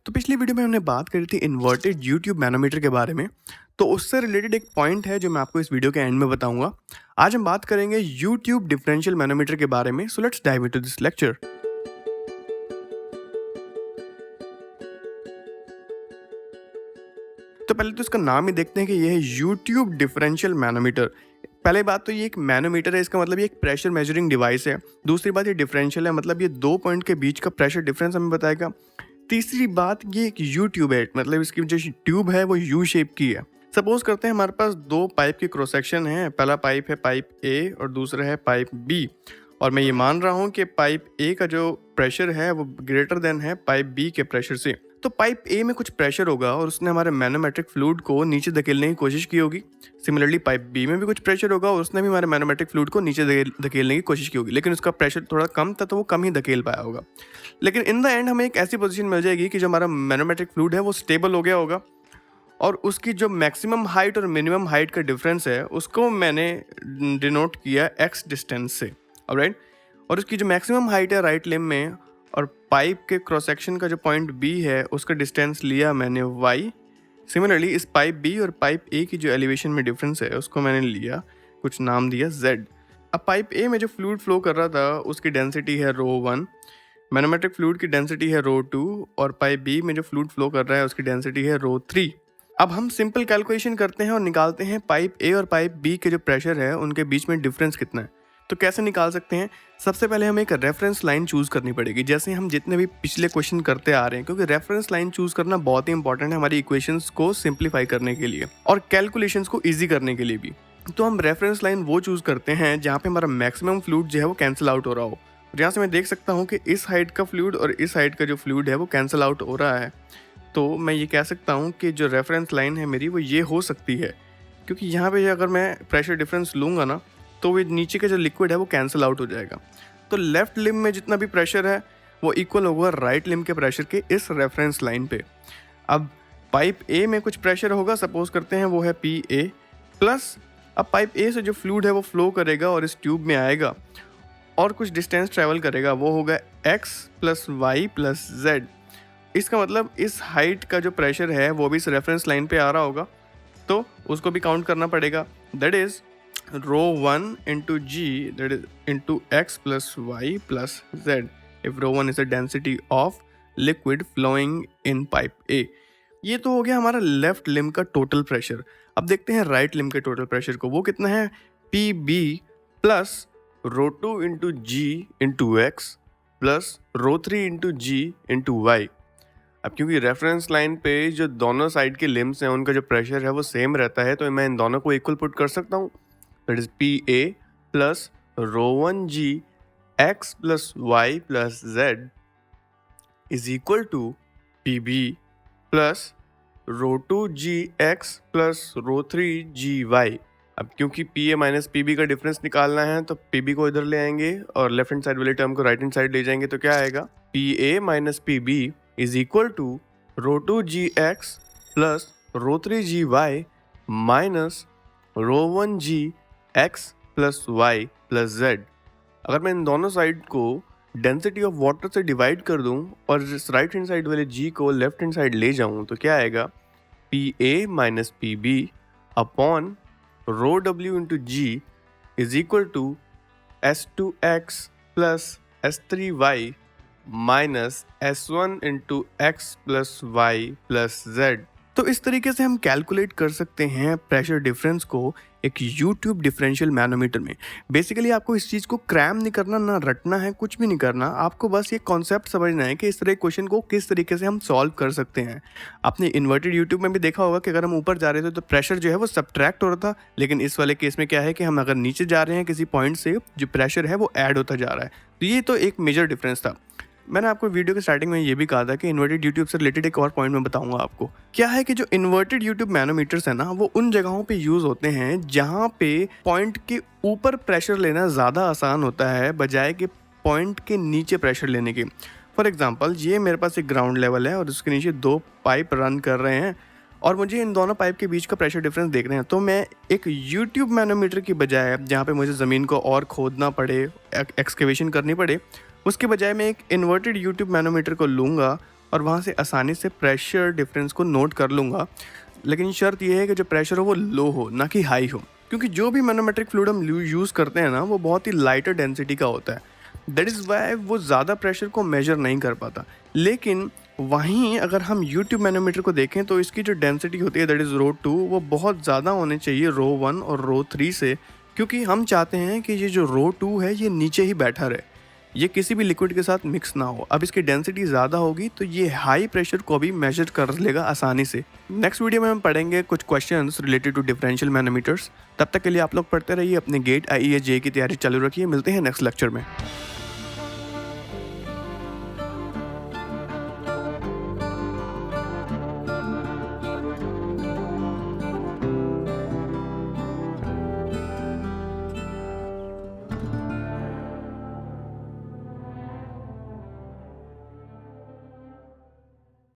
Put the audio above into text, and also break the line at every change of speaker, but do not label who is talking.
तो पिछली वीडियो में हमने बात करी थी इन्वर्टेड यूट्यूब मैनोमीटर के बारे में। तो उससे रिलेटेड एक पॉइंट है जो मैं आपको इस वीडियो के एंड में बताऊंगा। आज हम बात करेंगे यूट्यूब डिफरेंशियल मैनोमीटर के बारे में। So let's dive into this lecture. तो पहले तो इसका नाम ही देखते हैं कि यह है यूट्यूब डिफरेंशियल मैनोमीटर। पहले बात तो ये एक मैनोमीटर है, इसका मतलब ये एक प्रेशर मेजरिंग डिवाइस है। दूसरी बात ये डिफरेंशियल है, मतलब ये दो पॉइंट के बीच का प्रेशर डिफरेंस हमें बताएगा। तीसरी बात ये एक यू ट्यूब है, मतलब इसकी जो ट्यूब है वो यू शेप की है। सपोज करते हैं हमारे पास दो पाइप की क्रॉस सेक्शन है। पहला पाइप है पाइप ए और दूसरा है पाइप बी, और मैं ये मान रहा हूँ कि पाइप ए का जो प्रेशर है वो ग्रेटर देन है पाइप बी के प्रेशर से। तो पाइप ए में कुछ प्रेशर होगा और उसने हमारे मैनोमेट्रिक फ्लूइड को नीचे धकेलने की कोशिश की होगी। सिमिलरली पाइप बी में भी कुछ प्रेशर होगा और उसने भी हमारे मैनोमेट्रिक फ्लूइड को नीचे धकेलने की कोशिश की होगी, लेकिन उसका प्रेशर थोड़ा कम था तो वो कम ही धकेल पाया होगा। लेकिन इन द एंड हमें एक ऐसी पोजीशन मिल जाएगी कि जो हमारा मैनोमेट्रिक फ्लूइड है वो स्टेबल हो गया होगा, और उसकी जो मैक्सिमम हाइट और मिनिमम हाइट का डिफरेंस है उसको मैंने डिनोट किया एक्स डिस्टेंस से। ऑलराइट, और उसकी जो मैक्सिमम हाइट है राइट लिम्ब में, और पाइप के क्रॉस सेक्शन का जो पॉइंट बी है उसका डिस्टेंस लिया मैंने y। सिमिलरली इस पाइप बी और पाइप ए की जो एलिवेशन में डिफरेंस है उसको मैंने लिया, कुछ नाम दिया z। अब पाइप ए में जो फ्लूइड फ्लो कर रहा था उसकी डेंसिटी है ρ1, मैनोमेट्रिक फ्लूइड की डेंसिटी है ρ2, और पाइप बी में जो फ्लूइड फ्लो कर रहा है उसकी डेंसिटी है ρ3। अब हम सिंपल कैलकुलेशन करते हैं और निकालते हैं पाइप ए और पाइप बी के जो प्रेशर है उनके बीच में डिफरेंस कितना है। तो कैसे निकाल सकते हैं? सबसे पहले हमें एक रेफरेंस लाइन चूज करनी पड़ेगी, जैसे हम जितने भी पिछले क्वेश्चन करते आ रहे हैं, क्योंकि रेफरेंस लाइन चूज करना बहुत ही इंपॉर्टेंट है हमारी इक्वेशंस को सिंप्लीफाई करने के लिए और कैलकुलेशंस को इजी करने के लिए भी। तो हम रेफरेंस लाइन वो चूज करते हैं जहाँ पे हमारा मैक्सिमम फ्लूइड जो है वो कैंसिल आउट हो रहा हो। जहाँ से मैं देख सकता हूँ कि इस हाइट का फ्लूइड और इस हाइट का जो फ्लूइड है वो कैंसिल आउट हो रहा है, तो मैं ये कह सकता हूँ कि जो रेफरेंस लाइन है मेरी वो ये हो सकती है, क्योंकि यहाँ पे अगर मैं प्रेशर डिफरेंस लूँगा ना तो वो नीचे का जो लिक्विड है वो कैंसिल आउट हो जाएगा। तो लेफ्ट लिम्ब में जितना भी प्रेशर है वो इक्वल होगा राइट लिम्ब के प्रेशर के इस रेफरेंस लाइन पे। अब पाइप ए में कुछ प्रेशर होगा, सपोज करते हैं वो है पी ए प्लस, अब पाइप ए से जो फ्लूइड है वो फ्लो करेगा और इस ट्यूब में आएगा और कुछ डिस्टेंस ट्रेवल करेगा, वो होगा x plus y plus z. इसका मतलब इस हाइट का जो प्रेशर है वो भी इस रेफरेंस लाइन पे आ रहा होगा, तो उसको भी काउंट करना पड़ेगा। That is ρ1 into g, that is into x plus y plus z, if ρ1 is the density of liquid flowing in pipe A। ये तो हो गया हमारा लेफ्ट लिम्ब का टोटल प्रेशर। अब देखते हैं राइट लिम्ब के टोटल प्रेशर को, वो कितना है pb plus ρ2 into g into x plus ρ3 into g into y। अब क्योंकि रेफरेंस लाइन पे जो दोनों साइड के लिम्ब्स हैं उनका जो प्रेशर है वो सेम रहता है, तो मैं इन दोनों को इक्वल पुट कर सकता हूँ। That is PA plus ρ1g x plus y plus z is equal to PB plus ρ2g x plus ρ3gy। अब क्योंकि PA माइनस PB का डिफरेंस निकालना है तो PB को इधर ले आएंगे और लेफ्ट हैंड साइड वाले टर्म को राइट हैंड साइड ले जाएंगे, तो क्या आएगा PA minus PB is equal to ρ2g x plus ρ3gy minus ρ1g x plus y plus z. अगर मैं इन दोनों साइड को डेंसिटी ऑफ वाटर से डिवाइड कर दूं और इस राइट हैंड साइड वाले g को लेफ्ट हैंड साइड ले जाऊं तो क्या आएगा P A minus P B upon rho डब्ल्यू into g is equal to s two x plus s three y minus s one into x plus y plus z. तो इस तरीके से हम कैलकुलेट कर सकते हैं प्रेशर डिफरेंस को एक यूट्यूब डिफरेंशियल मैनोमीटर में। बेसिकली आपको इस चीज़ को क्रैम नहीं करना, ना रटना है, कुछ भी नहीं करना, आपको बस ये कॉन्सेप्ट समझना है कि इस तरह क्वेश्चन को किस तरीके से हम सॉल्व कर सकते हैं। आपने इन्वर्टेड यूट्यूब में भी देखा होगा कि अगर हम ऊपर जा रहे थे तो प्रेशर जो है वो सब्ट्रैक्ट हो रहा था, लेकिन इस वाले केस में क्या है कि हम अगर नीचे जा रहे हैं किसी पॉइंट से जो प्रेशर है वो ऐड होता जा रहा है। तो ये तो एक मेजर डिफरेंस था। मैंने आपको वीडियो के स्टार्टिंग में ये भी कहा था कि इन्वर्टेड यूट्यूब से रिलेटेड एक और पॉइंट मैं बताऊंगा आपको। क्या है कि जो इन्वर्टेड यूट्यूब मैनोमीटर्स है ना वो उन जगहों पे यूज होते हैं जहां पे पॉइंट के ऊपर प्रेशर लेना ज़्यादा आसान होता है बजाय कि पॉइंट के नीचे प्रेशर लेने के। फॉर एग्जाम्पल ये मेरे पास एक ग्राउंड लेवल है और उसके नीचे दो पाइप रन कर रहे हैं और मुझे इन दोनों पाइप के बीच का प्रेशर डिफरेंस देखना है, तो मैं एक यूट्यूब मैनोमीटर की बजाय जहाँ पे मुझे ज़मीन को और खोदना पड़े, एक्सकेवेशन करनी पड़े, उसके बजाय मैं एक इन्वर्टेड यूट्यूब मैनोमीटर को लूँगा और वहाँ से आसानी से प्रेशर डिफरेंस को नोट कर लूँगा। लेकिन शर्त ये है कि जो प्रेशर हो वो लो हो, ना कि हाई हो, क्योंकि जो भी मैनोमेट्रिक फ्लूइड हम यूज़ करते हैं ना, वो बहुत ही लाइटर डेंसिटी का होता है। दैट इज़ वाई वो ज़्यादा प्रेशर को मेजर नहीं कर पाता। लेकिन वहीं अगर हम यूट्यूब मैनोमीटर को देखें तो इसकी जो डेंसिटी होती है दैट इज़ रो 2, वो बहुत ज़्यादा होनी चाहिए रो 1 और रो 3 से, क्योंकि हम चाहते हैं कि ये जो रो 2 है ये नीचे ही बैठा रहे, ये किसी भी लिक्विड के साथ मिक्स ना हो। अब इसकी डेंसिटी ज़्यादा होगी तो ये हाई प्रेशर को भी मेजर कर लेगा आसानी से। नेक्स्ट वीडियो में हम पढ़ेंगे कुछ questions related to differential manometers. तब तक के लिए आप लोग पढ़ते रहिए, अपने गेट IES JEE की तैयारी चालू रखिए। मिलते हैं नेक्स्ट लेक्चर में।